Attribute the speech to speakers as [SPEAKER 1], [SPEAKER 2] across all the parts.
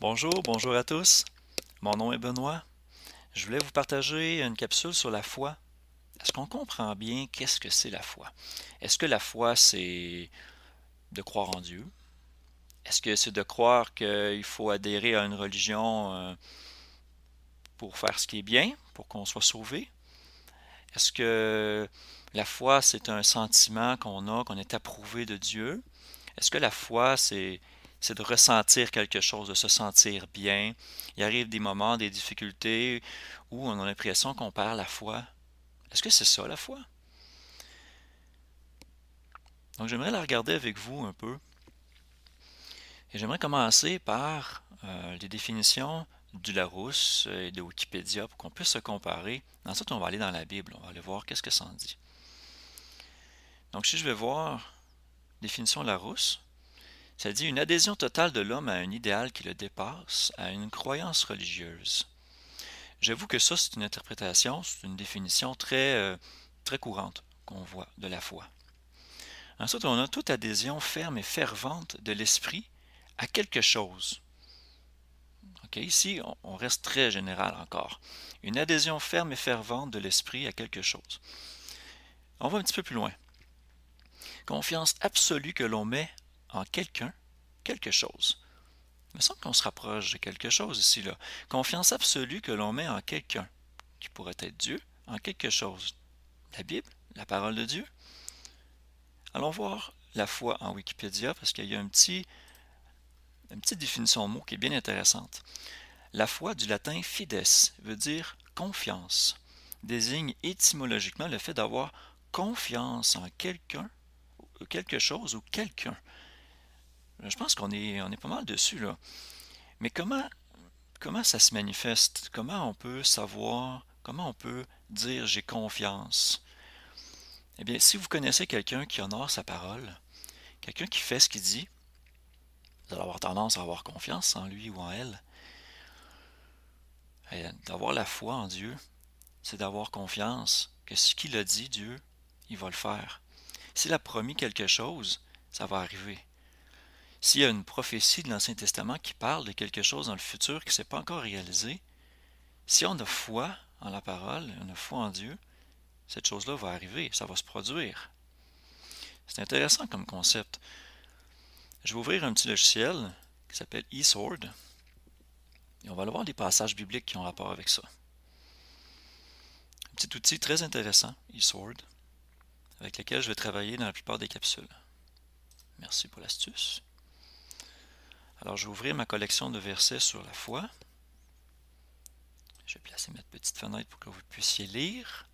[SPEAKER 1] Bonjour à tous. Mon nom est Benoît. Je voulais vous partager une capsule sur la foi. Est-ce qu'on comprend bien qu'est-ce que c'est la foi? Est-ce que la foi, c'est de croire en Dieu? Est-ce que c'est de croire qu'il faut adhérer à une religion pour faire ce qui est bien, pour qu'on soit sauvé? Est-ce que la foi, c'est un sentiment qu'on a, qu'on est approuvé de Dieu? Est-ce que la foi, c'est de ressentir quelque chose, de se sentir bien? Il arrive des moments, des difficultés où on a l'impression qu'on perd la foi. Est-ce que c'est ça la foi? Donc j'aimerais la regarder avec vous un peu. Et j'aimerais commencer par les définitions du Larousse et de Wikipédia pour qu'on puisse se comparer. Ensuite, on va aller dans la Bible, on va aller voir qu'est-ce que ça en dit. Donc si je vais voir définition Larousse, ça dit une adhésion totale de l'homme à un idéal qui le dépasse, à une croyance religieuse. J'avoue que ça, c'est une interprétation, c'est une définition très courante qu'on voit de la foi. Ensuite, on a toute adhésion ferme et fervente de l'esprit à quelque chose. Okay, ici, on reste très général encore. Une adhésion ferme et fervente de l'esprit à quelque chose. On va un petit peu plus loin. Confiance absolue que l'on met en quelqu'un, quelque chose. Il me semble qu'on se rapproche de quelque chose ici, là. Confiance absolue que l'on met en quelqu'un, qui pourrait être Dieu, en quelque chose. La Bible, la parole de Dieu. Allons voir la foi en Wikipédia, parce qu'il y a une petite définition de mot qui est bien intéressante. La foi du latin fides veut dire confiance, désigne étymologiquement le fait d'avoir confiance en quelqu'un, quelque chose ou quelqu'un. Je pense qu'on est pas mal dessus, là. Mais comment ça se manifeste? Comment on peut savoir? Comment on peut dire j'ai confiance? Eh bien, si vous connaissez quelqu'un qui honore sa parole, quelqu'un qui fait ce qu'il dit, vous allez avoir tendance à avoir confiance en lui ou en elle. Et d'avoir la foi en Dieu, c'est d'avoir confiance que ce qu'il a dit, Dieu, il va le faire. S'il a promis quelque chose, ça va arriver. S'il y a une prophétie de l'Ancien Testament qui parle de quelque chose dans le futur qui ne s'est pas encore réalisé, si on a foi en la parole, on a foi en Dieu, cette chose-là va arriver, ça va se produire. C'est intéressant comme concept. Je vais ouvrir un petit logiciel qui s'appelle eSword et on va aller voir des passages bibliques qui ont rapport avec ça. Un petit outil très intéressant, eSword, avec lequel je vais travailler dans la plupart des capsules. Merci pour l'astuce. Alors, je vais ouvrir ma collection de versets sur la foi. Je vais placer ma petite fenêtre pour que vous puissiez lire.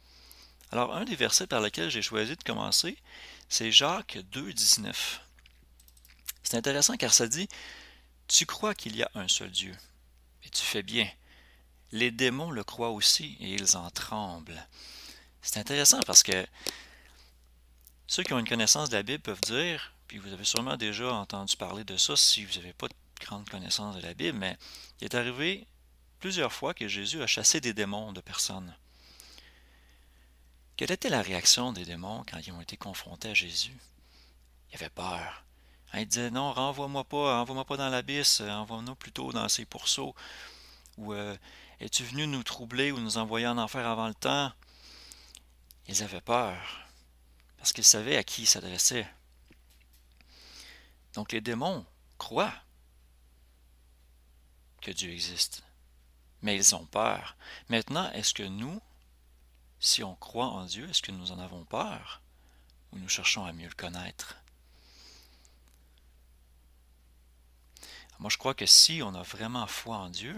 [SPEAKER 1] Alors, un des versets par lesquels j'ai choisi de commencer, c'est Jacques 2, 19. C'est intéressant car ça dit « Tu crois qu'il y a un seul Dieu, et tu fais bien. Les démons le croient aussi, et ils en tremblent. » C'est intéressant parce que ceux qui ont une connaissance de la Bible peuvent dire, puis vous avez sûrement déjà entendu parler de ça si vous n'avez pas de grande connaissance de la Bible, mais il est arrivé plusieurs fois que Jésus a chassé des démons de personnes. Quelle était la réaction des démons quand ils ont été confrontés à Jésus? Ils avaient peur. Ils disaient non, renvoie-moi pas dans l'abysse, envoie-nous plutôt dans ces pourceaux. Ou es-tu venu nous troubler ou nous envoyer en enfer avant le temps? Ils avaient peur parce qu'ils savaient à qui ils s'adressaient. Donc les démons croient que Dieu existe, mais ils ont peur. Maintenant, est-ce que nous, si on croit en Dieu, est-ce que nous en avons peur ou nous cherchons à mieux le connaître? Moi, je crois que si on a vraiment foi en Dieu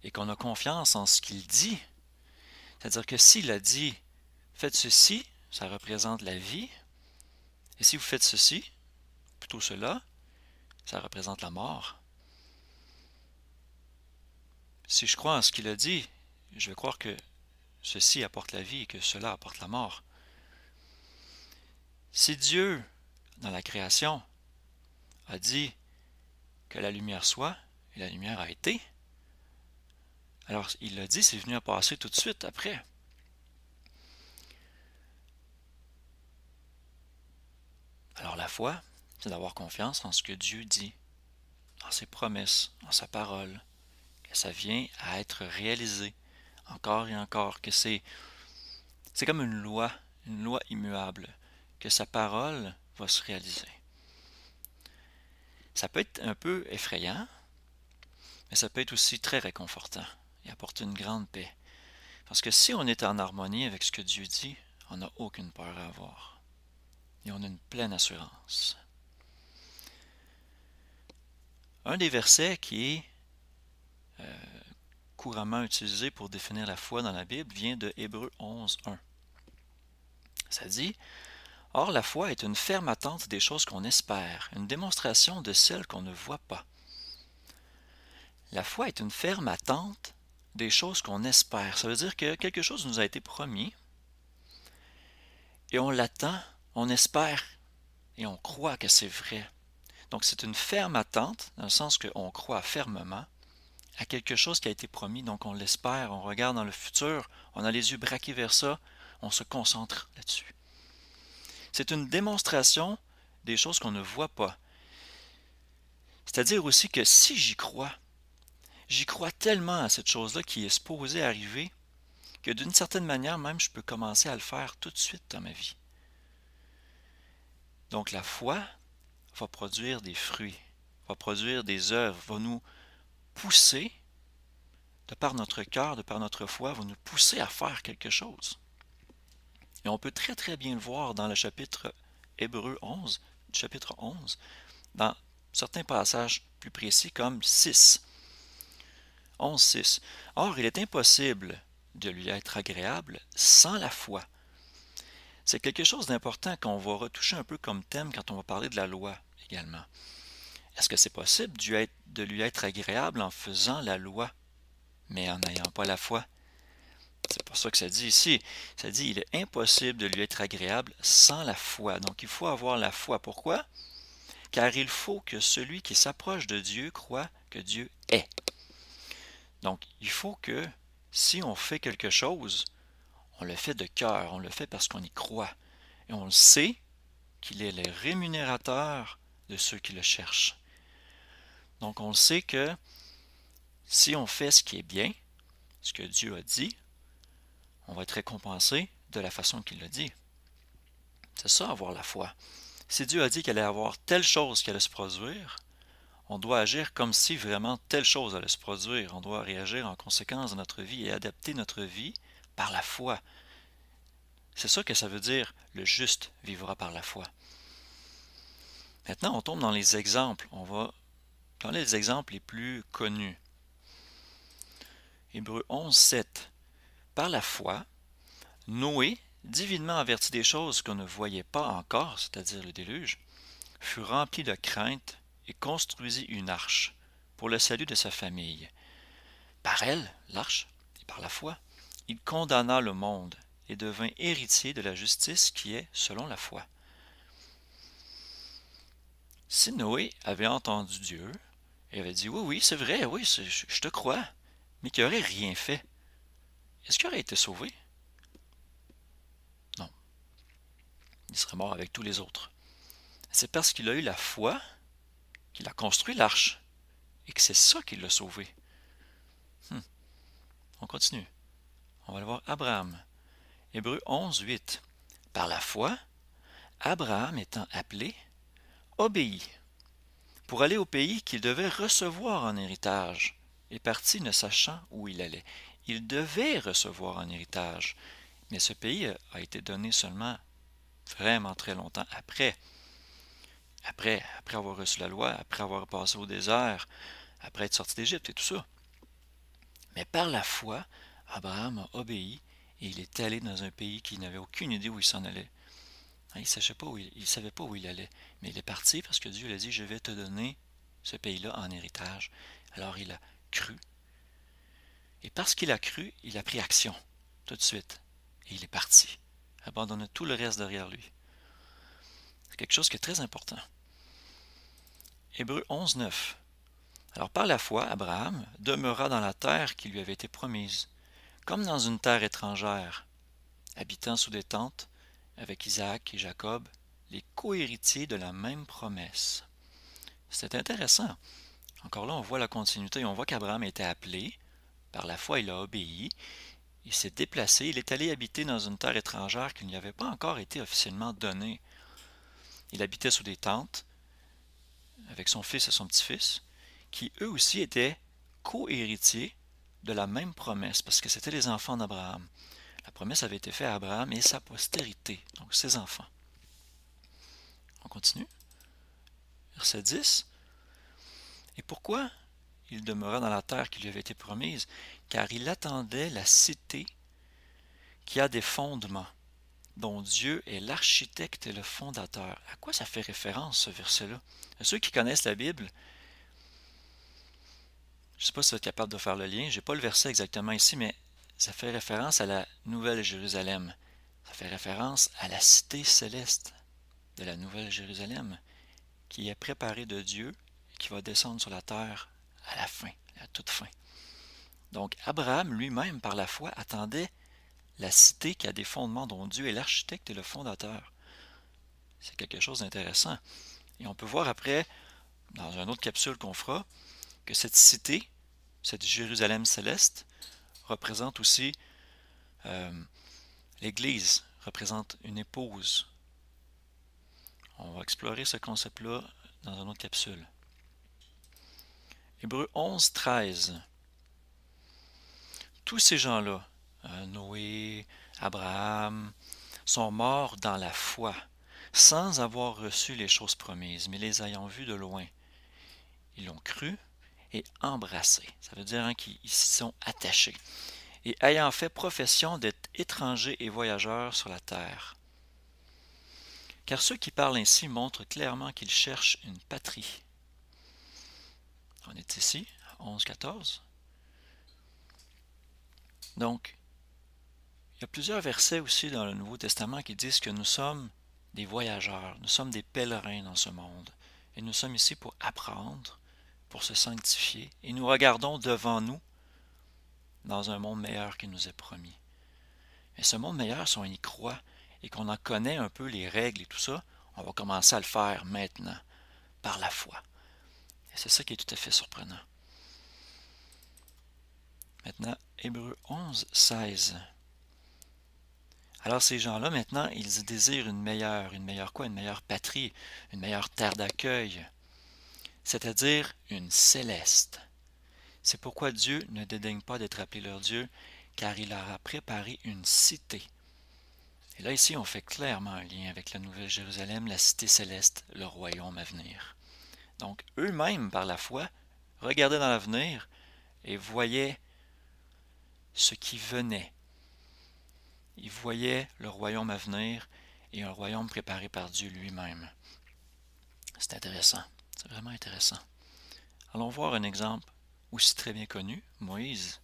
[SPEAKER 1] et qu'on a confiance en ce qu'il dit, c'est-à-dire que s'il a dit « faites ceci », ça représente la vie, et si vous faites ceci, plutôt cela, ça représente la mort. Si je crois en ce qu'il a dit, je vais croire que ceci apporte la vie et que cela apporte la mort. Si Dieu, dans la création, a dit que la lumière soit, et la lumière a été, alors il l'a dit, c'est venu à passer tout de suite après. Alors la foi, c'est d'avoir confiance en ce que Dieu dit. en ses promesses, en sa parole, que ça vient à être réalisé encore et encore, que c'est comme une loi immuable, que sa parole va se réaliser. Ça peut être un peu effrayant, mais ça peut être aussi très réconfortant et apporter une grande paix. Parce que si on est en harmonie avec ce que Dieu dit, on n'a aucune peur à avoir. Et on a une pleine assurance. Un des versets qui est couramment utilisé pour définir la foi dans la Bible vient de Hébreux 11, 1. Ça dit: « Or la foi est une ferme attente des choses qu'on espère, une démonstration de celles qu'on ne voit pas. » La foi est une ferme attente des choses qu'on espère. Ça veut dire que quelque chose nous a été promis et on l'attend, on espère et on croit que c'est vrai. Donc c'est une ferme attente, dans le sens qu'on croit fermement à quelque chose qui a été promis, donc on l'espère, on regarde dans le futur, on a les yeux braqués vers ça, on se concentre là-dessus. C'est une démonstration des choses qu'on ne voit pas. C'est-à-dire aussi que si j'y crois tellement à cette chose-là qui est supposée arriver, que d'une certaine manière même je peux commencer à le faire tout de suite dans ma vie. Donc la foi va produire des fruits, va produire des œuvres, va nous pousser, de par notre cœur, de par notre foi, va nous pousser à faire quelque chose. Et on peut très très bien le voir dans le chapitre Hébreux 11, chapitre 11, dans certains passages plus précis comme 6. 11, 6. Or, il est impossible de lui être agréable sans la foi. C'est quelque chose d'important qu'on va retoucher un peu comme thème quand on va parler de la loi également. Est-ce que c'est possible de lui être agréable en faisant la loi, mais en n'ayant pas la foi? C'est pour ça que ça dit ici. Ça dit il est impossible de lui être agréable sans la foi. Donc il faut avoir la foi. Pourquoi? Car il faut que celui qui s'approche de Dieu croit que Dieu est. Donc il faut que si on fait quelque chose, on le fait de cœur, on le fait parce qu'on y croit. Et on le sait qu'il est le rémunérateur de ceux qui le cherchent. Donc on le sait que si on fait ce qui est bien, ce que Dieu a dit, on va être récompensé de la façon qu'il l'a dit. C'est ça, avoir la foi. Si Dieu a dit qu'il allait avoir telle chose qui allait se produire, on doit agir comme si vraiment telle chose allait se produire. On doit réagir en conséquence de notre vie et adapter notre vie par la foi. C'est ça que ça veut dire, le juste vivra par la foi. Maintenant, on tombe dans les exemples. On va dans les exemples les plus connus. Hébreux 11, 7. Par la foi, Noé, divinement averti des choses qu'on ne voyait pas encore, c'est-à-dire le déluge, fut rempli de crainte et construisit une arche pour le salut de sa famille. Par elle, l'arche, et par la foi, il condamna le monde et devint héritier de la justice qui est selon la foi. Si Noé avait entendu Dieu et avait dit « Oui, oui, c'est vrai, oui, je te crois », mais qu'il n'aurait rien fait, est-ce qu'il aurait été sauvé? Non. Il serait mort avec tous les autres. C'est parce qu'il a eu la foi qu'il a construit l'arche et que c'est ça qui l'a sauvé. On continue. On va aller voir Abraham. Hébreux 11, 8. Par la foi, Abraham étant appelé, obéit pour aller au pays qu'il devait recevoir en héritage, et partit ne sachant où il allait. Il devait recevoir en héritage, mais ce pays a été donné seulement vraiment très longtemps après. Après avoir reçu la loi, après avoir passé au désert, après être sorti d'Égypte et tout ça. Mais par la foi, Abraham a obéi et il est allé dans un pays qu'il n'avait aucune idée où il s'en allait. Il ne savait pas où il allait, mais il est parti parce que Dieu lui a dit « Je vais te donner ce pays-là en héritage ». Alors il a cru. Et parce qu'il a cru, il a pris action tout de suite. Et il est parti, abandonnant tout le reste derrière lui. C'est quelque chose qui est très important. Hébreux 11, 9. Alors par la foi, Abraham demeura dans la terre qui lui avait été promise, comme dans une terre étrangère, habitant sous des tentes, avec Isaac et Jacob, les co-héritiers de la même promesse. C'est intéressant. Encore là, on voit la continuité. On voit qu'Abraham a été appelé. Par la foi, il a obéi. Il s'est déplacé. Il est allé habiter dans une terre étrangère qui ne lui avait pas encore été officiellement donnée. Il habitait sous des tentes avec son fils et son petit-fils, qui eux aussi étaient co-héritiers de la même promesse, parce que c'était les enfants d'Abraham. La promesse avait été faite à Abraham et sa postérité, donc ses enfants. On continue. Verset 10. Et pourquoi il demeura dans la terre qui lui avait été promise? Car il attendait la cité qui a des fondements, dont Dieu est l'architecte et le fondateur. À quoi ça fait référence, ce verset-là? Ceux qui connaissent la Bible, je ne sais pas si vous êtes capable de faire le lien, je n'ai pas le verset exactement ici, mais ça fait référence à la Nouvelle Jérusalem. Ça fait référence à la cité céleste de la Nouvelle Jérusalem, qui est préparée de Dieu et qui va descendre sur la terre à la fin, à toute fin. Donc Abraham lui-même, par la foi, attendait la cité qui a des fondements dont Dieu est l'architecte et le fondateur. C'est quelque chose d'intéressant. Et on peut voir après, dans une autre capsule qu'on fera, que cette cité, cette Jérusalem céleste, représente aussi l'Église, représente une épouse. On va explorer ce concept-là dans une autre capsule. Hébreux 11, 13. Tous ces gens-là, Noé, Abraham, sont morts dans la foi, sans avoir reçu les choses promises, mais les ayant vues de loin. Ils l'ont cru et embrassé. Ça veut dire qu'ils s'y sont attachés. Et ayant fait profession d'être étrangers et voyageurs sur la terre. Car ceux qui parlent ainsi montrent clairement qu'ils cherchent une patrie. On est ici, 11, 14. Donc, il y a plusieurs versets aussi dans le Nouveau Testament qui disent que nous sommes des voyageurs, nous sommes des pèlerins dans ce monde. Et nous sommes ici pour apprendre, pour se sanctifier. Et nous regardons devant nous dans un monde meilleur qui nous est promis. Et ce monde meilleur, si on y croit et qu'on en connaît un peu les règles et tout ça, on va commencer à le faire maintenant, par la foi. Et c'est ça qui est tout à fait surprenant. Maintenant, Hébreux 11, 16. Alors ces gens-là, maintenant, ils désirent une meilleure quoi? Une meilleure patrie, une meilleure terre d'accueil, c'est-à-dire une céleste. C'est pourquoi Dieu ne dédaigne pas d'être appelé leur Dieu, car il leur a préparé une cité. Et là, ici, on fait clairement un lien avec la Nouvelle Jérusalem, la cité céleste, le royaume à venir. Donc, eux-mêmes, par la foi, regardaient dans l'avenir et voyaient ce qui venait. Ils voyaient le royaume à venir et un royaume préparé par Dieu lui-même. C'est intéressant, c'est vraiment intéressant. Allons voir un exemple aussi très bien connu, Moïse,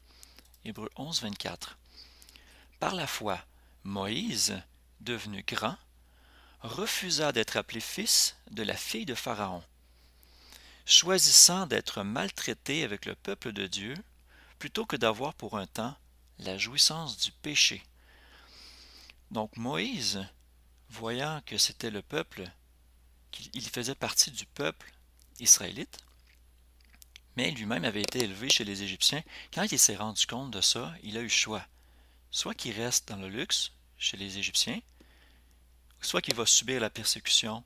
[SPEAKER 1] Hébreux 11, 24. Par la foi, Moïse, devenu grand, refusa d'être appelé fils de la fille de Pharaon, choisissant d'être maltraité avec le peuple de Dieu, plutôt que d'avoir pour un temps la jouissance du péché. Donc Moïse, voyant que c'était le peuple, qu'il faisait partie du peuple israélite, mais lui-même avait été élevé chez les Égyptiens, quand il s'est rendu compte de ça, il a eu le choix. Soit qu'il reste dans le luxe chez les Égyptiens, soit qu'il va subir la persécution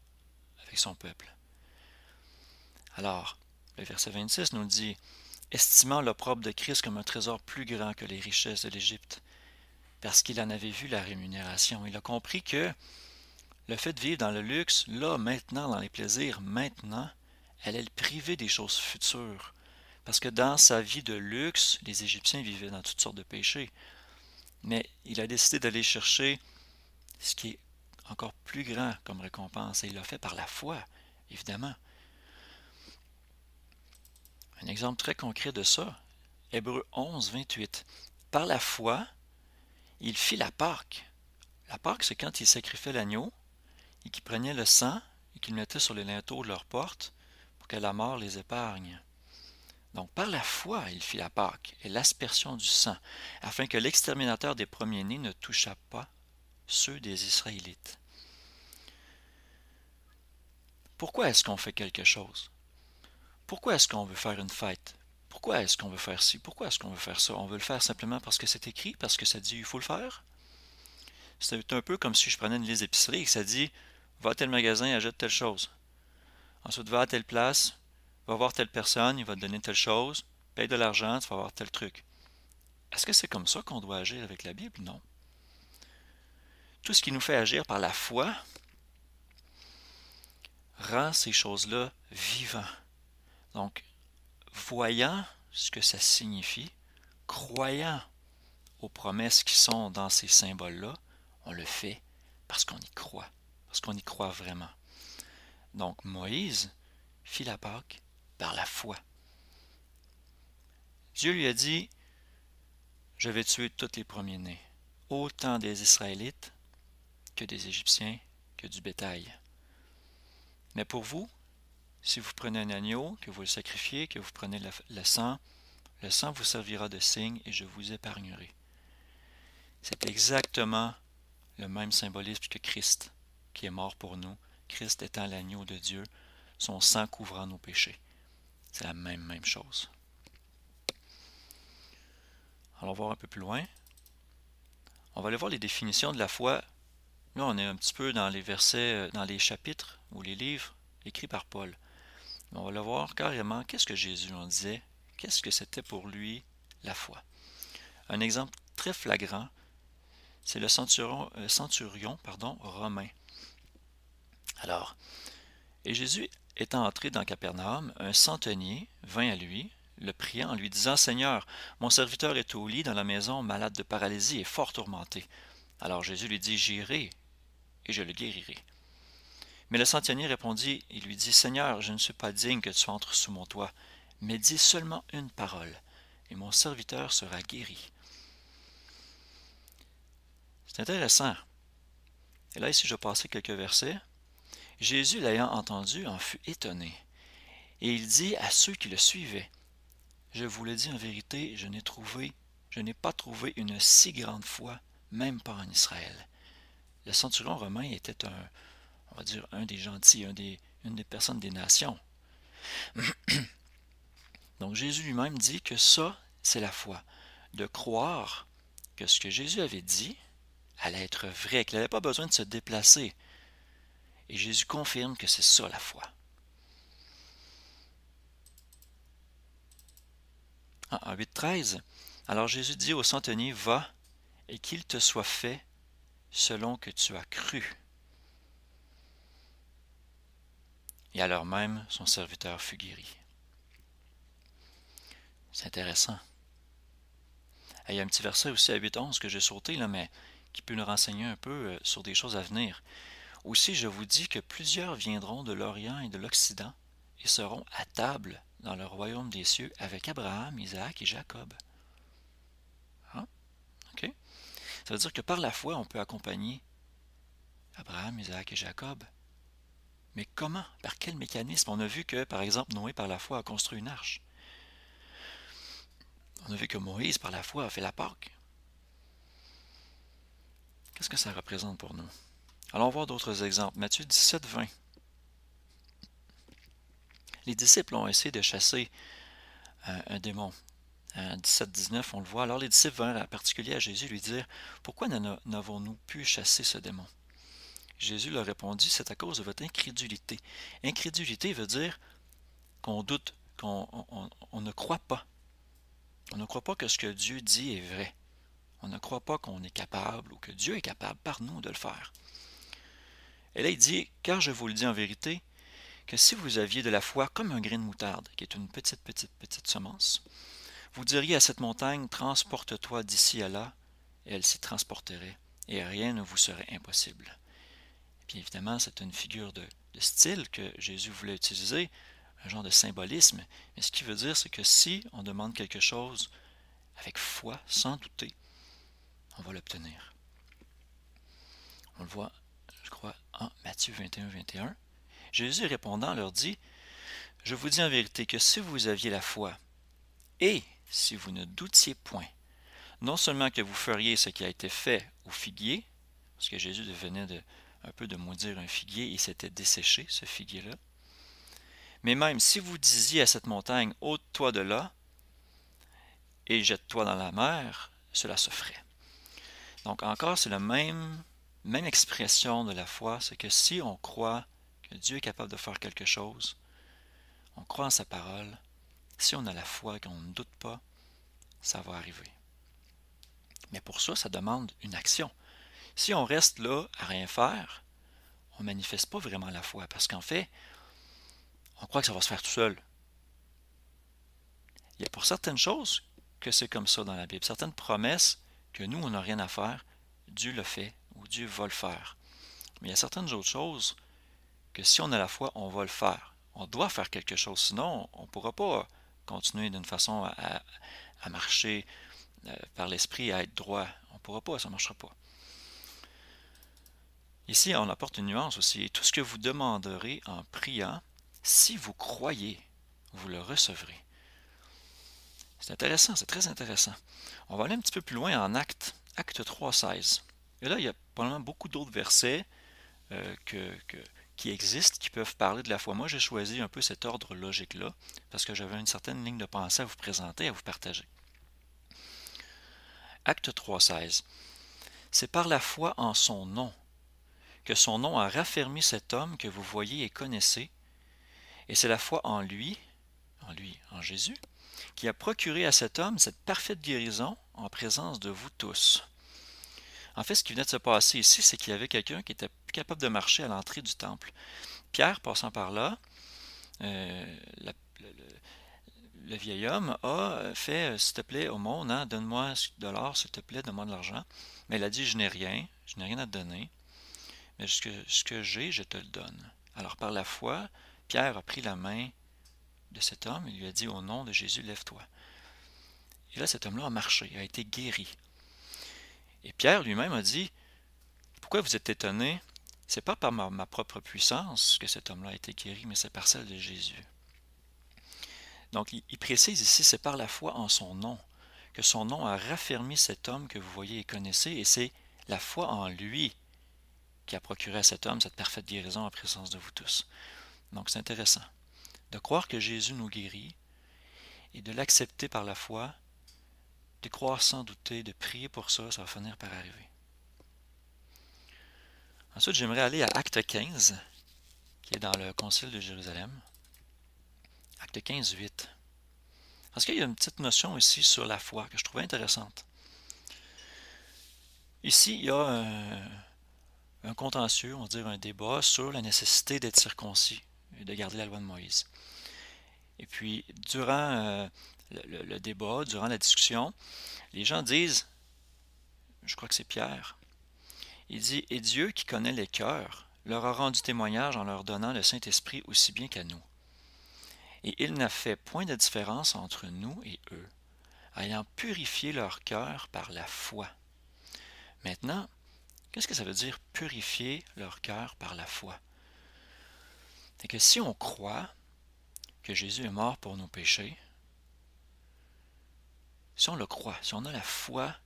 [SPEAKER 1] avec son peuple. Alors, le verset 26 nous dit « Estimant l'opprobre de Christ comme un trésor plus grand que les richesses de l'Égypte, parce qu'il en avait vu la rémunération. » Il a compris que le fait de vivre dans le luxe, là, maintenant, dans les plaisirs, maintenant, allait le priver des choses futures. Parce que dans sa vie de luxe, les Égyptiens vivaient dans toutes sortes de péchés. Mais il a décidé d'aller chercher ce qui est encore plus grand comme récompense. Et il l'a fait par la foi, évidemment. Un exemple très concret de ça, Hébreux 11, 28. Par la foi, il fit la Pâque. La Pâque, c'est quand il sacrifiait l'agneau et qu'il prenait le sang et qu'il le mettait sur les linteaux de leur porte pour que la mort les épargne. Donc, par la foi, il fit la Pâque et l'aspersion du sang, afin que l'exterminateur des premiers-nés ne touchât pas ceux des Israélites. Pourquoi est-ce qu'on fait quelque chose? Pourquoi est-ce qu'on veut faire une fête? Pourquoi est-ce qu'on veut faire ci? Pourquoi est-ce qu'on veut faire ça? On veut le faire simplement parce que c'est écrit, parce que ça dit il faut le faire? C'est un peu comme si je prenais une liste d'épicerie et que ça dit va à tel magasin, achète telle chose. Ensuite, va à telle place, va voir telle personne, il va te donner telle chose, paye de l'argent, tu vas avoir tel truc. Est-ce que c'est comme ça qu'on doit agir avec la Bible? Non. Tout ce qui nous fait agir par la foi rend ces choses-là vivants. Donc, voyant ce que ça signifie, croyant aux promesses qui sont dans ces symboles-là, on le fait parce qu'on y croit, parce qu'on y croit vraiment. Donc, Moïse fit la Pâque par la foi. Dieu lui a dit, je vais tuer tous les premiers-nés, autant des Israélites que des Égyptiens, que du bétail. Mais pour vous, si vous prenez un agneau, que vous le sacrifiez, que vous prenez le sang vous servira de signe et je vous épargnerai. C'est exactement le même symbolisme que Christ, qui est mort pour nous, Christ étant l'agneau de Dieu, son sang couvrant nos péchés. C'est la même chose. Allons voir un peu plus loin. On va aller voir les définitions de la foi. Là, on est un petit peu dans les versets, dans les chapitres ou les livres écrits par Paul. On va le voir carrément, qu'est-ce que Jésus en disait, qu'est-ce que c'était pour lui la foi. Un exemple très flagrant, c'est le centurion romain. Alors, et Jésus étant entré dans Capernaum, un centenier vint à lui, le priant en lui disant, Seigneur, mon serviteur est au lit dans la maison, malade de paralysie et fort tourmenté. Alors Jésus lui dit, j'irai et je le guérirai. Mais le centenier répondit et lui dit, Seigneur, je ne suis pas digne que tu entres sous mon toit, mais dis seulement une parole, et mon serviteur sera guéri. C'est intéressant. Et là, ici, je vais passer quelques versets. Jésus, l'ayant entendu, en fut étonné. Et il dit à ceux qui le suivaient, je vous le dis en vérité, je n'ai pas trouvé une si grande foi, même pas en Israël. Le centurion romain était on va dire, un des gentils, une des personnes des nations. Donc Jésus lui-même dit que ça, c'est la foi. De croire que ce que Jésus avait dit allait être vrai, qu'il n'avait pas besoin de se déplacer. Et Jésus confirme que c'est ça la foi. En 8,13, alors Jésus dit au centenier, va, et qu'il te soit fait selon que tu as cru. Et alors même, son serviteur fut guéri. C'est intéressant. Et il y a un petit verset aussi à 8,11 que j'ai sauté, là, mais qui peut nous renseigner un peu sur des choses à venir. Aussi, je vous dis que plusieurs viendront de l'Orient et de l'Occident et seront à table dans le royaume des cieux avec Abraham, Isaac et Jacob. Ah, ok. Ça veut dire que par la foi, on peut accompagner Abraham, Isaac et Jacob. Mais comment? Par quel mécanisme? On a vu que, par exemple, Noé, par la foi, a construit une arche. On a vu que Moïse, par la foi, a fait la Pâque. Qu'est-ce que ça représente pour nous? Allons voir d'autres exemples. Matthieu 17, 20. Les disciples ont essayé de chasser un démon. 17, 19, on le voit. Alors les disciples vinrent en particulier à Jésus lui dire, pourquoi n'avons-nous pu chasser ce démon? Jésus leur répondit, c'est à cause de votre incrédulité. Incrédulité veut dire qu'on doute, qu'on ne croit pas. On ne croit pas que ce que Dieu dit est vrai. On ne croit pas qu'on est capable ou que Dieu est capable par nous de le faire. Et là, il dit, car je vous le dis en vérité, que si vous aviez de la foi comme un grain de moutarde, qui est une petite semence, vous diriez à cette montagne, transporte-toi d'ici à là, et elle s'y transporterait, et rien ne vous serait impossible. Et bien évidemment, c'est une figure de style que Jésus voulait utiliser, un genre de symbolisme, mais ce qui veut dire, c'est que si on demande quelque chose avec foi, sans douter, on va l'obtenir. On le voit, je crois, en Matthieu 21, 21. Jésus répondant leur dit, je vous dis en vérité que si vous aviez la foi, et si vous ne doutiez point, non seulement que vous feriez ce qui a été fait au figuier, parce que Jésus venait un peu de maudire un figuier et s'était desséché, ce figuier-là, Mais même si vous disiez à cette montagne, ôte-toi de là et jette-toi dans la mer, cela se ferait. Donc encore, c'est la même expression de la foi, c'est que si on croit que Dieu est capable de faire quelque chose, on croit en sa parole, si on a la foi et qu'on ne doute pas, ça va arriver. Mais pour ça, ça demande une action. Si on reste là à rien faire, on ne manifeste pas vraiment la foi, parce qu'en fait, on croit que ça va se faire tout seul. Il y a pour certaines choses que c'est comme ça dans la Bible. Certaines promesses que nous, on n'a rien à faire, Dieu le fait ou Dieu va le faire. Mais il y a certaines autres choses que si on a la foi, on va le faire. On doit faire quelque chose, sinon on ne pourra pas continuer d'une façon à marcher par l'esprit, à être droit. On ne pourra pas, ça ne marchera pas. Ici, on apporte une nuance aussi. Tout ce que vous demanderez en priant, si vous croyez, vous le recevrez. C'est intéressant, c'est très intéressant. On va aller un petit peu plus loin en Acte 3,16. Et là, il y a probablement beaucoup d'autres versets qui existent, qui peuvent parler de la foi. Moi, j'ai choisi un peu cet ordre logique-là, parce que j'avais une certaine ligne de pensée à vous présenter, à vous partager. Acte 3,16. C'est par la foi en son nom que son nom a raffermi cet homme que vous voyez et connaissez, et c'est la foi en lui, en Jésus, qui a procuré à cet homme cette parfaite guérison en présence de vous tous. En fait, ce qui venait de se passer ici, c'est qu'il y avait quelqu'un qui était plus capable de marcher à l'entrée du temple. Pierre, passant par là, le vieil homme a fait, s'il te plaît, au monde, hein, donne-moi de l'or, s'il te plaît, donne-moi de l'argent. Mais il a dit, je n'ai rien à te donner, mais ce que j'ai, je te le donne. Alors par la foi, Pierre a pris la main de cet homme et lui a dit, au nom de Jésus, lève-toi. Et là, cet homme-là a marché, a été guéri. Et Pierre lui-même a dit, pourquoi vous êtes étonnés? C'est pas par ma propre puissance que cet homme-là a été guéri, mais c'est par celle de Jésus. Donc, il précise ici, c'est par la foi en son nom, que son nom a raffermi cet homme que vous voyez et connaissez, et c'est la foi en lui qui a procuré à cet homme cette parfaite guérison en présence de vous tous. Donc, c'est intéressant de croire que Jésus nous guérit et de l'accepter par la foi, de croire sans douter, de prier pour ça, ça va finir par arriver. Ensuite, j'aimerais aller à Acte 15, qui est dans le Concile de Jérusalem. Acte 15, 8. Parce qu'il y a une petite notion ici sur la foi que je trouvais intéressante. Ici, il y a un contentieux, on va dire un débat sur la nécessité d'être circoncis et de garder la loi de Moïse. Et puis, durant le débat, durant la discussion, les gens disent, je crois que c'est Pierre, il dit, « Et Dieu qui connaît les cœurs leur a rendu témoignage en leur donnant le Saint-Esprit aussi bien qu'à nous. Et il n'a fait point de différence entre nous et eux, ayant purifié leur cœur par la foi. » Maintenant, qu'est-ce que ça veut dire purifier leur cœur par la foi? C'est que si on croit que Jésus est mort pour nos péchés, si on le croit, si on a la foi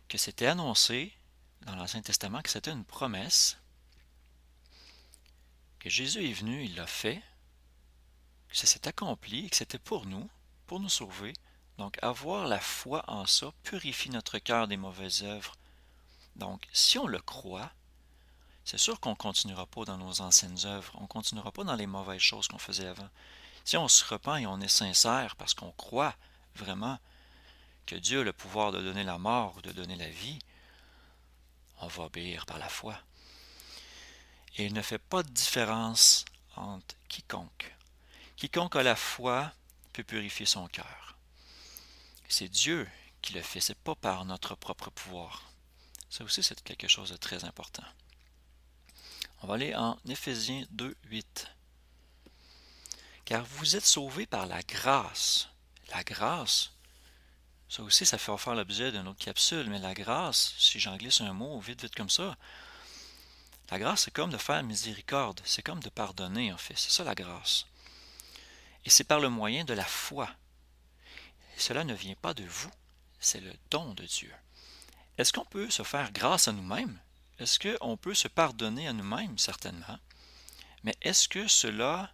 [SPEAKER 1] que c'était annoncé dans l'Ancien Testament, que c'était une promesse, que Jésus est venu, il l'a fait, que ça s'est accompli et que c'était pour nous sauver. Donc, avoir la foi en ça purifie notre cœur des mauvaises œuvres. Donc, si on le croit, c'est sûr qu'on ne continuera pas dans nos anciennes œuvres, on ne continuera pas dans les mauvaises choses qu'on faisait avant. Si on se repent et on est sincère parce qu'on croit vraiment que Dieu a le pouvoir de donner la mort ou de donner la vie, on va obéir par la foi. Et il ne fait pas de différence entre quiconque. Quiconque a la foi peut purifier son cœur. C'est Dieu qui le fait, c'est pas par notre propre pouvoir. Ça aussi, c'est quelque chose de très important. On va aller en Éphésiens 2, 8. Car vous êtes sauvés par la grâce. La grâce, ça aussi, ça fait faire l'objet d'une autre capsule, mais la grâce, si j'en glisse un mot vite comme ça, la grâce, c'est comme de faire miséricorde, c'est comme de pardonner, en fait. C'est ça la grâce. Et c'est par le moyen de la foi. Et cela ne vient pas de vous, c'est le don de Dieu. Est-ce qu'on peut se faire grâce à nous-mêmes? Est-ce qu'on peut se pardonner à nous-mêmes? Certainement. Mais est-ce que cela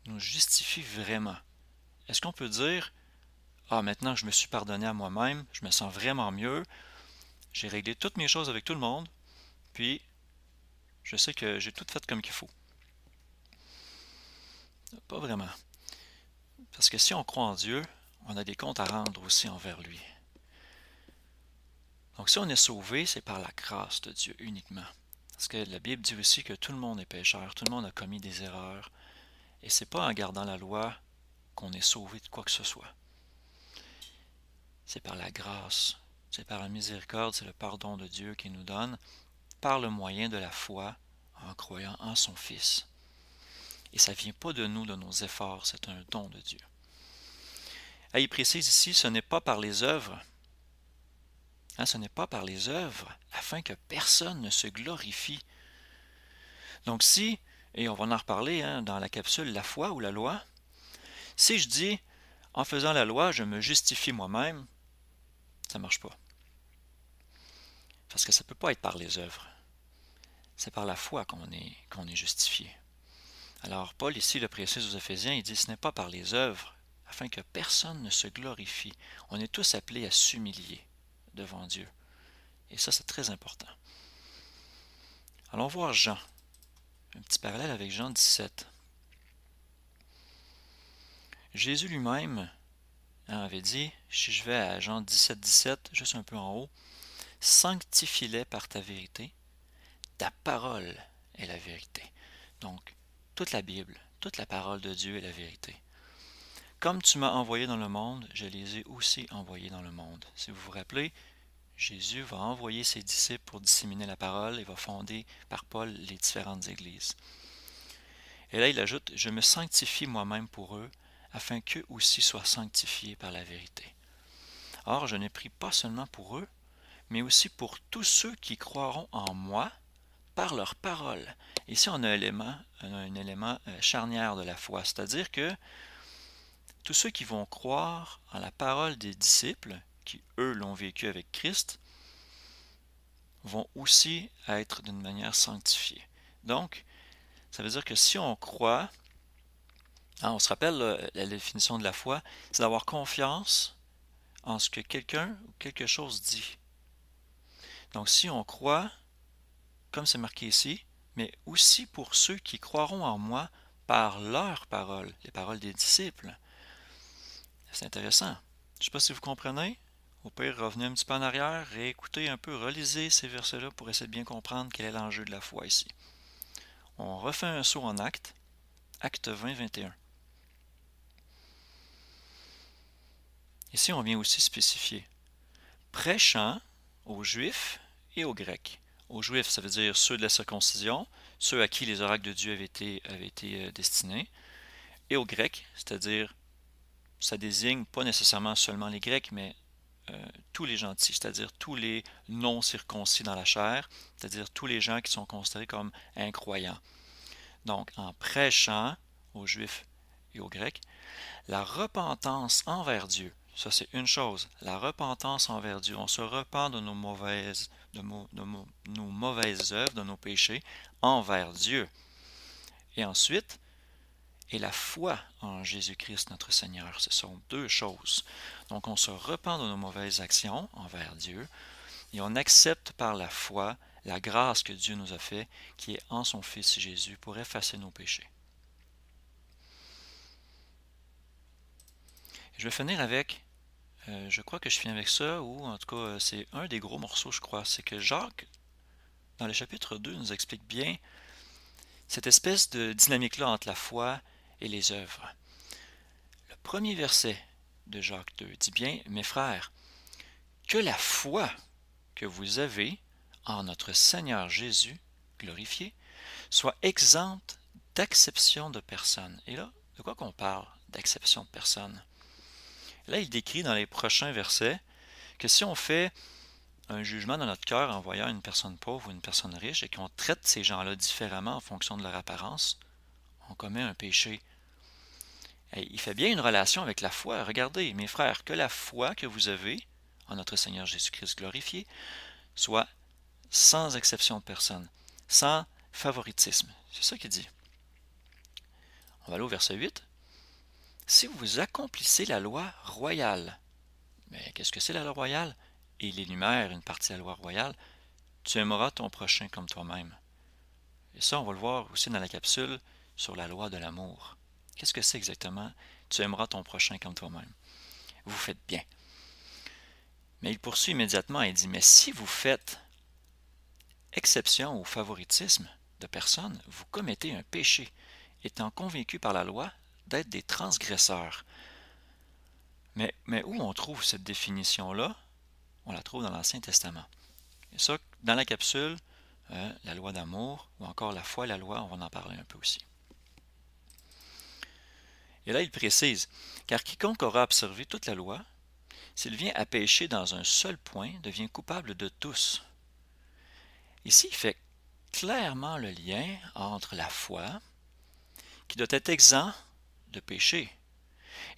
[SPEAKER 1] nous justifie vraiment? Est-ce qu'on peut dire, ah, maintenant que je me suis pardonné à moi-même, je me sens vraiment mieux, j'ai réglé toutes mes choses avec tout le monde, puis je sais que j'ai tout fait comme qu'il faut. Pas vraiment. Parce que si on croit en Dieu, on a des comptes à rendre aussi envers lui. Donc si on est sauvé, c'est par la grâce de Dieu uniquement. Parce que la Bible dit aussi que tout le monde est pécheur, tout le monde a commis des erreurs. Et c'est pas en gardant la loi qu'on est sauvé de quoi que ce soit. C'est par la grâce, c'est par la miséricorde, c'est le pardon de Dieu qui nous donne, par le moyen de la foi, en croyant en son Fils. Et ça ne vient pas de nous, de nos efforts, c'est un don de Dieu. Et il précise ici, ce n'est pas par les œuvres, ce n'est pas par les œuvres, afin que personne ne se glorifie. Donc si, et on va en reparler dans la capsule La foi ou la loi, si je dis, en faisant la loi, je me justifie moi-même, ça ne marche pas. Parce que ça ne peut pas être par les œuvres. C'est par la foi qu'on est justifié. Alors Paul ici le précise aux Éphésiens, il dit, ce n'est pas par les œuvres, afin que personne ne se glorifie. On est tous appelés à s'humilier devant Dieu. Et ça, c'est très important. Allons voir Jean. Un petit parallèle avec Jean 17. Jésus lui-même avait dit, si je vais à Jean 17, 17, juste un peu en haut, « Sanctifie-les par ta vérité, ta parole est la vérité. » Donc, toute la Bible, toute la parole de Dieu est la vérité. Comme tu m'as envoyé dans le monde, je les ai aussi envoyés dans le monde. Si vous vous rappelez, Jésus va envoyer ses disciples pour disséminer la parole et va fonder par Paul les différentes églises. Et là, il ajoute, « Je me sanctifie moi-même pour eux, afin qu'eux aussi soient sanctifiés par la vérité. » Or, je ne prie pas seulement pour eux, mais aussi pour tous ceux qui croiront en moi par leur parole. Ici, on a un élément charnière de la foi, c'est-à-dire que tous ceux qui vont croire en la parole des disciples, qui eux l'ont vécu avec Christ, vont aussi être d'une manière sanctifiée. Donc, ça veut dire que si on croit, on se rappelle la définition de la foi, c'est d'avoir confiance en ce que quelqu'un ou quelque chose dit. Donc, si on croit, comme c'est marqué ici, mais aussi pour ceux qui croiront en moi par leurs paroles, les paroles des disciples. C'est intéressant. Je ne sais pas si vous comprenez. Au pire, revenez un petit peu en arrière, réécoutez un peu, relisez ces versets-là pour essayer de bien comprendre quel est l'enjeu de la foi ici. On refait un saut en Actes, Actes 20, 21. Ici, on vient aussi spécifier. Prêchant aux Juifs et aux Grecs. Aux Juifs, ça veut dire ceux de la circoncision, ceux à qui les oracles de Dieu avaient été destinés, et aux Grecs, c'est-à-dire, ça désigne pas nécessairement seulement les Grecs, mais tous les gentils, c'est-à-dire tous les non-circoncis dans la chair, c'est-à-dire tous les gens qui sont considérés comme incroyants. Donc, en prêchant aux Juifs et aux Grecs, la repentance envers Dieu, ça c'est une chose, la repentance envers Dieu, on se repent de nos mauvaises œuvres, de nos péchés envers Dieu. Et ensuite, et la foi en Jésus-Christ notre Seigneur. Ce sont deux choses. Donc on se repent de nos mauvaises actions envers Dieu et on accepte par la foi la grâce que Dieu nous a faite, qui est en son Fils Jésus, pour effacer nos péchés. Je vais finir avec, je crois que je finis avec ça, ou en tout cas c'est un des gros morceaux, je crois, c'est que Jacques, dans le chapitre 2, nous explique bien cette espèce de dynamique-là entre la foi et les œuvres. Le premier verset de Jacques 2 dit bien, « Mes frères, que la foi que vous avez en notre Seigneur Jésus, glorifié, soit exempte d'acception de personne. » Et là, de quoi qu'on parle d'acception de personne? Là, il décrit dans les prochains versets que si on fait un jugement dans notre cœur en voyant une personne pauvre ou une personne riche et qu'on traite ces gens-là différemment en fonction de leur apparence, on commet un péché. Et il fait bien une relation avec la foi. Regardez, mes frères, que la foi que vous avez en notre Seigneur Jésus-Christ glorifié soit sans exception de personne, sans favoritisme. C'est ça qu'il dit. On va aller au verset 8. Si vous accomplissez la loi royale, mais qu'est-ce que c'est la loi royale? Et il énumère une partie de la loi royale. Tu aimeras ton prochain comme toi-même. Et ça, on va le voir aussi dans la capsule sur la loi de l'amour. Qu'est-ce que c'est exactement? Tu aimeras ton prochain comme toi-même. Vous faites bien. Mais il poursuit immédiatement et dit, mais si vous faites exception au favoritisme de personnes, vous commettez un péché, étant convaincus par la loi d'être des transgresseurs. Mais où on trouve cette définition-là? On la trouve dans l'Ancien Testament. Et ça, dans la capsule, la loi d'amour, ou encore la foi et la loi, on va en parler un peu aussi. Et là, il précise, car quiconque aura observé toute la loi, s'il vient à pécher dans un seul point, devient coupable de tous. Ici, il fait clairement le lien entre la foi, qui doit être exempt de péché.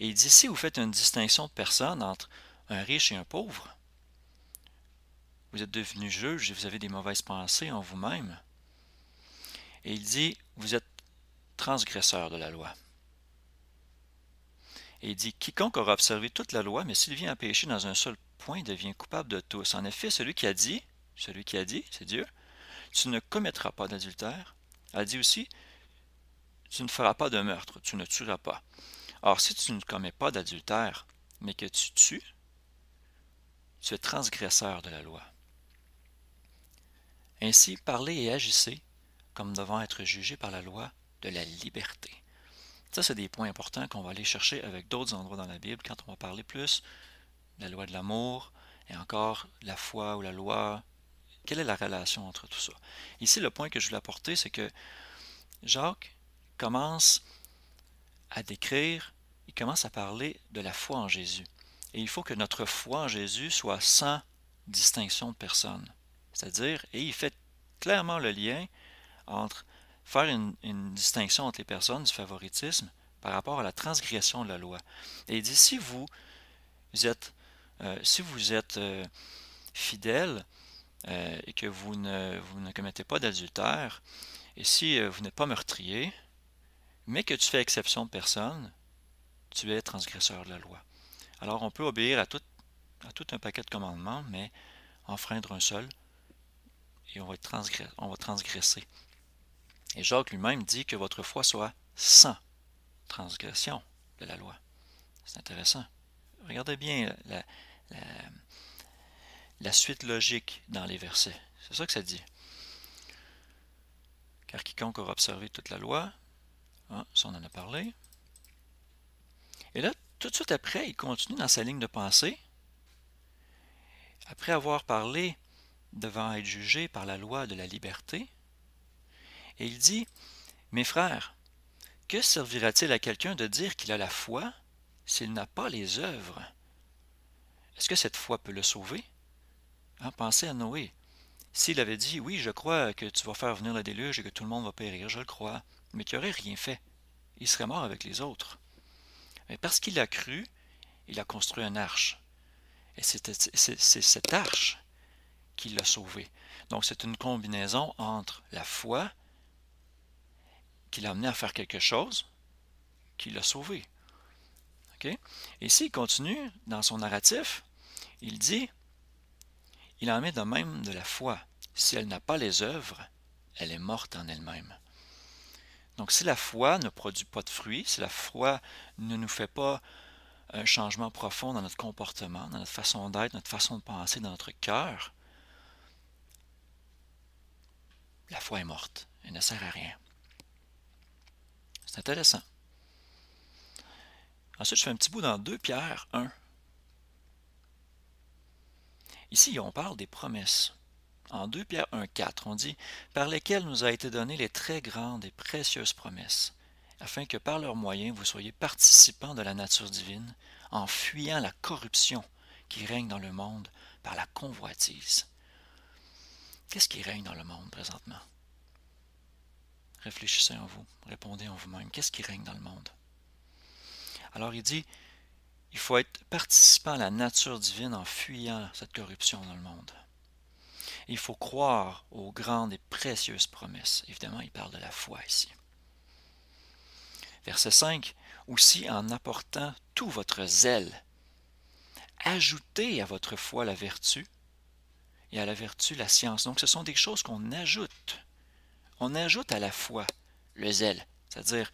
[SPEAKER 1] Et il dit, si vous faites une distinction de personnes entre un riche et un pauvre, vous êtes devenu juge et vous avez des mauvaises pensées en vous-même. Et il dit, vous êtes transgresseur de la loi. Et il dit, quiconque aura observé toute la loi, mais s'il vient à pécher dans un seul point, devient coupable de tous. En effet, celui qui a dit, c'est Dieu, tu ne commettras pas d'adultère, a dit aussi, tu ne feras pas de meurtre, tu ne tueras pas. Or, si tu ne commets pas d'adultère, mais que tu tues, tu es transgresseur de la loi. Ainsi, parlez et agissez comme devant être jugés par la loi de la liberté. Ça, c'est des points importants qu'on va aller chercher avec d'autres endroits dans la Bible quand on va parler plus de la loi de l'amour et encore la foi ou la loi. Quelle est la relation entre tout ça? Ici, le point que je voulais apporter, c'est que Jacques commence à décrire, il commence à parler de la foi en Jésus. Et il faut que notre foi en Jésus soit sans distinction de personne. C'est-à-dire, et il fait clairement le lien entre faire une distinction entre les personnes du favoritisme par rapport à la transgression de la loi. Et il dit, si vous êtes, fidèle et que vous ne commettez pas d'adultère, et si vous n'êtes pas meurtrier, mais que tu fais exception de personne, tu es transgresseur de la loi. Alors on peut obéir à tout un paquet de commandements, mais enfreindre un seul, et on va transgresser. Et Jacques lui-même dit que votre foi soit sans transgression de la loi. C'est intéressant. Regardez bien la suite logique dans les versets. C'est ça que ça dit. Car quiconque aura observé toute la loi, ça on en a parlé. Et là, tout de suite après, il continue dans sa ligne de pensée. Après avoir parlé devant être jugé par la loi de la liberté, et il dit, mes frères, que servira-t-il à quelqu'un de dire qu'il a la foi s'il n'a pas les œuvres? Est-ce que cette foi peut le sauver? Pensez à Noé. S'il avait dit, oui, je crois que tu vas faire venir le déluge et que tout le monde va périr, je le crois, mais qu'il n'aurait rien fait, il serait mort avec les autres. Mais parce qu'il a cru, il a construit une arche. Et c'est cette arche qui l'a sauvé. Donc c'est une combinaison entre la foi qui l'a amené à faire quelque chose, qui l'a sauvé. Okay? Et ici, il continue dans son narratif, il dit, il en met de même de la foi. Si elle n'a pas les œuvres, elle est morte en elle-même. Donc si la foi ne produit pas de fruits, si la foi ne nous fait pas un changement profond dans notre comportement, dans notre façon d'être, notre façon de penser, dans notre cœur, la foi est morte. Elle ne sert à rien. C'est intéressant. Ensuite, je fais un petit bout dans 2 Pierre 1. Ici, on parle des promesses. En 2 Pierre 1, 4, on dit « Par lesquelles nous a été données les très grandes et précieuses promesses, afin que par leurs moyens vous soyez participants de la nature divine, en fuyant la corruption qui règne dans le monde par la convoitise. » Qu'est-ce qui règne dans le monde présentement? Réfléchissez en vous, répondez en vous-même. Qu'est-ce qui règne dans le monde? Alors il dit, il faut être participant à la nature divine en fuyant cette corruption dans le monde. Il faut croire aux grandes et précieuses promesses. Évidemment, il parle de la foi ici. Verset 5, aussi en apportant tout votre zèle, ajoutez à votre foi la vertu, et à la vertu la science. Donc ce sont des choses qu'on ajoute. On ajoute à la foi le zèle, c'est-à-dire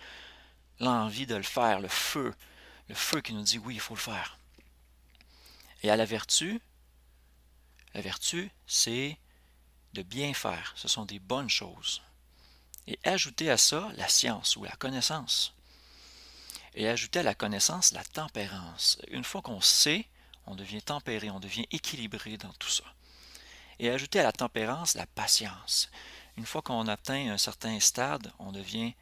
[SPEAKER 1] l'envie de le faire, le feu qui nous dit oui, il faut le faire. Et à la vertu, c'est de bien faire, ce sont des bonnes choses. Et ajouter à ça la science ou la connaissance. Et ajouter à la connaissance la tempérance. Une fois qu'on sait, on devient tempéré, on devient équilibré dans tout ça. Et ajouter à la tempérance la patience. Une fois qu'on atteint un certain stade, on devient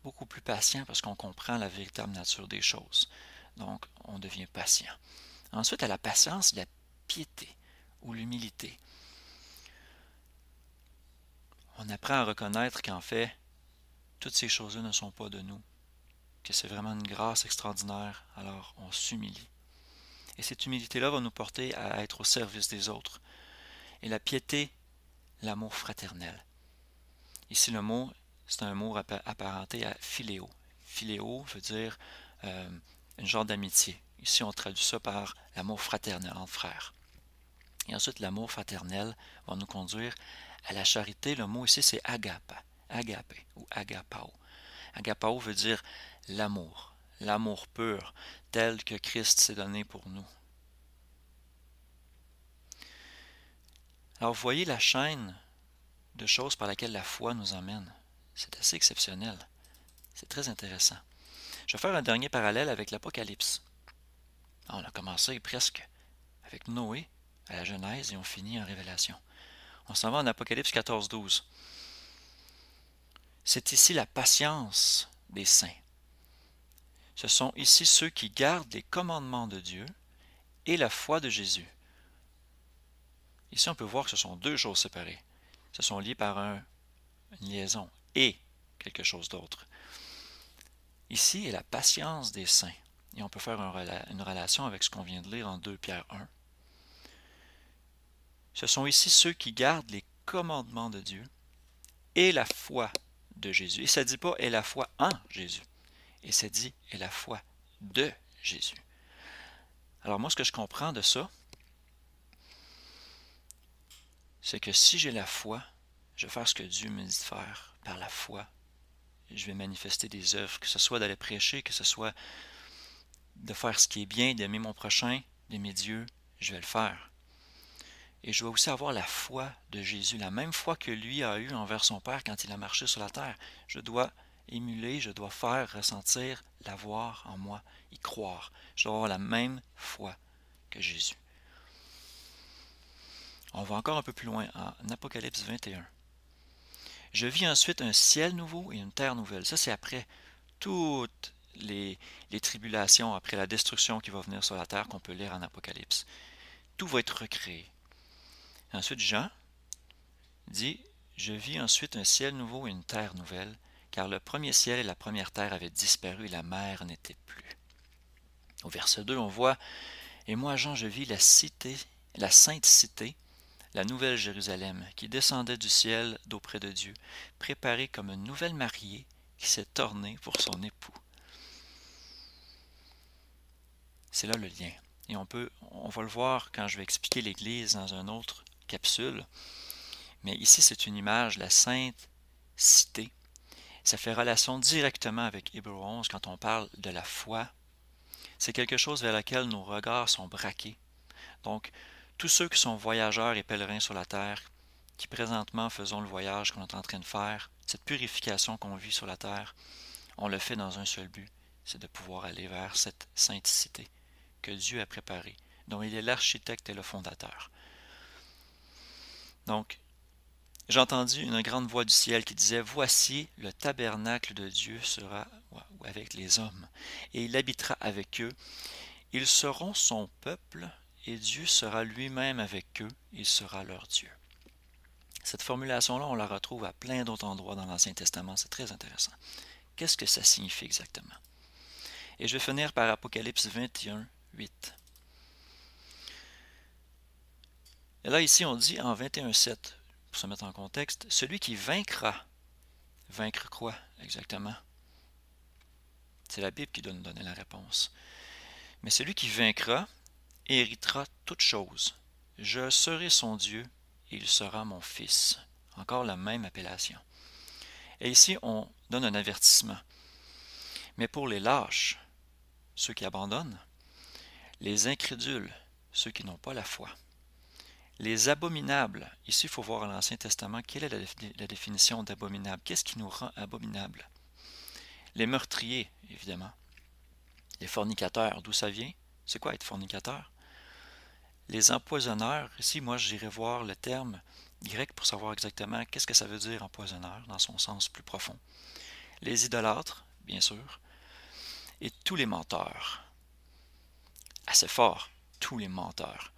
[SPEAKER 1] beaucoup plus patient parce qu'on comprend la véritable nature des choses. Donc, on devient patient. Ensuite, à la patience, la piété ou l'humilité. On apprend à reconnaître qu'en fait, toutes ces choses-là ne sont pas de nous, que c'est vraiment une grâce extraordinaire, alors on s'humilie. Et cette humilité-là va nous porter à être au service des autres. Et la piété, l'amour fraternel. Ici, le mot, c'est un mot apparenté à philéo. Philéo veut dire une genre d'amitié. Ici, on traduit ça par l'amour fraternel entre frères. Et ensuite, l'amour fraternel va nous conduire à la charité. Le mot ici, c'est agape ou agapao. Agapao veut dire l'amour pur, tel que Christ s'est donné pour nous. Alors, vous voyez la chaîne de choses par laquelle la foi nous emmène. C'est assez exceptionnel. C'est très intéressant. Je vais faire un dernier parallèle avec l'Apocalypse. On a commencé presque avec Noé à la Genèse et on finit en Révélation. On s'en va en Apocalypse 14-12. C'est ici la patience des saints. Ce sont ici ceux qui gardent les commandements de Dieu et la foi de Jésus. Ici, on peut voir que ce sont deux choses séparées. Ce sont liés par une liaison et quelque chose d'autre. Ici est la patience des saints. Et on peut faire une relation avec ce qu'on vient de lire en 2 Pierre 1. Ce sont ici ceux qui gardent les commandements de Dieu et la foi de Jésus. Et ça ne dit pas « et la foi en Jésus ». Et ça dit « et la foi de Jésus ». Alors moi, ce que je comprends de ça, c'est que si j'ai la foi, je vais faire ce que Dieu me dit de faire par la foi. Je vais manifester des œuvres, que ce soit d'aller prêcher, que ce soit de faire ce qui est bien, d'aimer mon prochain, d'aimer Dieu, je vais le faire. Et je dois aussi avoir la foi de Jésus, la même foi que lui a eue envers son Père quand il a marché sur la terre. Je dois émuler, je dois faire ressentir, l'avoir en moi, y croire. Je dois avoir la même foi que Jésus. On va encore un peu plus loin, en Apocalypse 21. Je vis ensuite un ciel nouveau et une terre nouvelle. Ça, c'est après toutes les tribulations, après la destruction qui va venir sur la terre qu'on peut lire en Apocalypse. Tout va être recréé. Ensuite, Jean dit « Je vis ensuite un ciel nouveau et une terre nouvelle, car le premier ciel et la première terre avaient disparu et la mer n'était plus. » Au verset 2, on voit « Et moi, Jean, je vis la cité, la sainte cité, la nouvelle Jérusalem, qui descendait du ciel d'auprès de Dieu, préparée comme une nouvelle mariée qui s'est ornée pour son époux. » C'est là le lien. Et on va le voir quand je vais expliquer l'Église dans une autre capsule. Mais ici, c'est une image, la sainte cité. Ça fait relation directement avec Hébreux 11 quand on parle de la foi. C'est quelque chose vers laquelle nos regards sont braqués. Donc, tous ceux qui sont voyageurs et pèlerins sur la terre, qui présentement faisons le voyage qu'on est en train de faire, cette purification qu'on vit sur la terre, on le fait dans un seul but, c'est de pouvoir aller vers cette sainte cité que Dieu a préparée, dont il est l'architecte et le fondateur. Donc, j'ai entendu une grande voix du ciel qui disait « Voici, le tabernacle de Dieu sera avec les hommes, et il habitera avec eux. Ils seront son peuple, et Dieu sera lui-même avec eux, il sera leur Dieu. » Cette formulation-là, on la retrouve à plein d'autres endroits dans l'Ancien Testament, c'est très intéressant. Qu'est-ce que ça signifie exactement? Et je vais finir par Apocalypse 21, 8. Et là, ici, on dit en 21, 7, pour se mettre en contexte, celui qui vaincra. Vaincre quoi exactement? C'est la Bible qui doit nous donner la réponse. Mais celui qui vaincra héritera toutes choses. Je serai son Dieu et il sera mon fils. Encore la même appellation. Et ici, on donne un avertissement. Mais pour les lâches, ceux qui abandonnent, les incrédules, ceux qui n'ont pas la foi, les abominables, ici il faut voir dans l'Ancien Testament, quelle est la définition d'abominable? Qu'est-ce qui nous rend abominables? Les meurtriers, évidemment. Les fornicateurs, d'où ça vient? C'est quoi être fornicateur? Les empoisonneurs, ici moi j'irai voir le terme grec pour savoir exactement qu'est-ce que ça veut dire empoisonneur dans son sens plus profond. Les idolâtres, bien sûr, et tous les menteurs. Assez fort, tous les menteurs.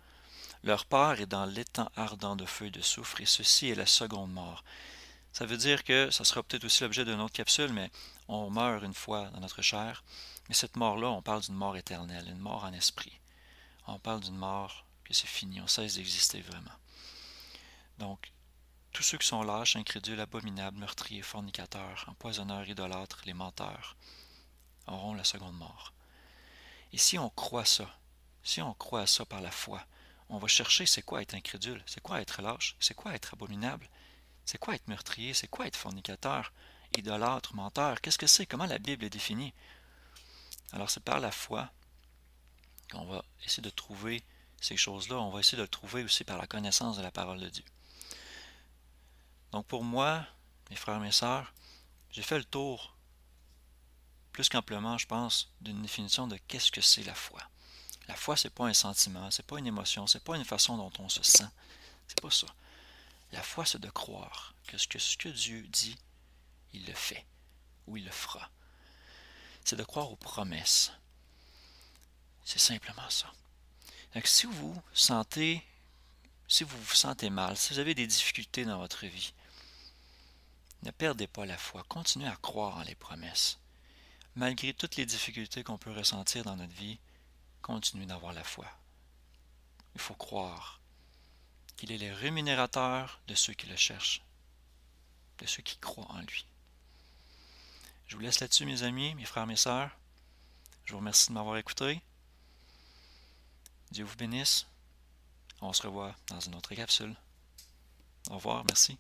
[SPEAKER 1] Leur part est dans l'étang ardent de feu et de soufre, et ceci est la seconde mort. Ça veut dire que ça sera peut-être aussi l'objet d'une autre capsule, mais on meurt une fois dans notre chair. Mais cette mort-là, on parle d'une mort éternelle, une mort en esprit. On parle d'une mort que c'est fini, on cesse d'exister vraiment. Donc, tous ceux qui sont lâches, incrédules, abominables, meurtriers, fornicateurs, empoisonneurs, idolâtres, les menteurs, auront la seconde mort. Et si on croit ça, si on croit à ça par la foi, on va chercher c'est quoi être incrédule, c'est quoi être lâche, c'est quoi être abominable, c'est quoi être meurtrier, c'est quoi être fornicateur, idolâtre, menteur, qu'est-ce que c'est, comment la Bible est définie. Alors c'est par la foi qu'on va essayer de trouver ces choses-là, on va essayer de le trouver aussi par la connaissance de la parole de Dieu. Donc pour moi, mes frères et mes sœurs, j'ai fait le tour, plus qu'amplement, je pense, d'une définition de qu'est-ce que c'est la foi. La foi, c'est pas un sentiment, c'est pas une émotion, c'est pas une façon dont on se sent. C'est pas ça. La foi, c'est de croire que ce que Dieu dit, il le fait ou il le fera. C'est de croire aux promesses. C'est simplement ça. Donc, si vous vous sentez mal, si vous avez des difficultés dans votre vie, ne perdez pas la foi. Continuez à croire en les promesses. Malgré toutes les difficultés qu'on peut ressentir dans notre vie, continuez d'avoir la foi. Il faut croire qu'il est le rémunérateur de ceux qui le cherchent, de ceux qui croient en lui. Je vous laisse là-dessus, mes amis, mes frères, mes sœurs. Je vous remercie de m'avoir écouté. Dieu vous bénisse. On se revoit dans une autre capsule. Au revoir, merci.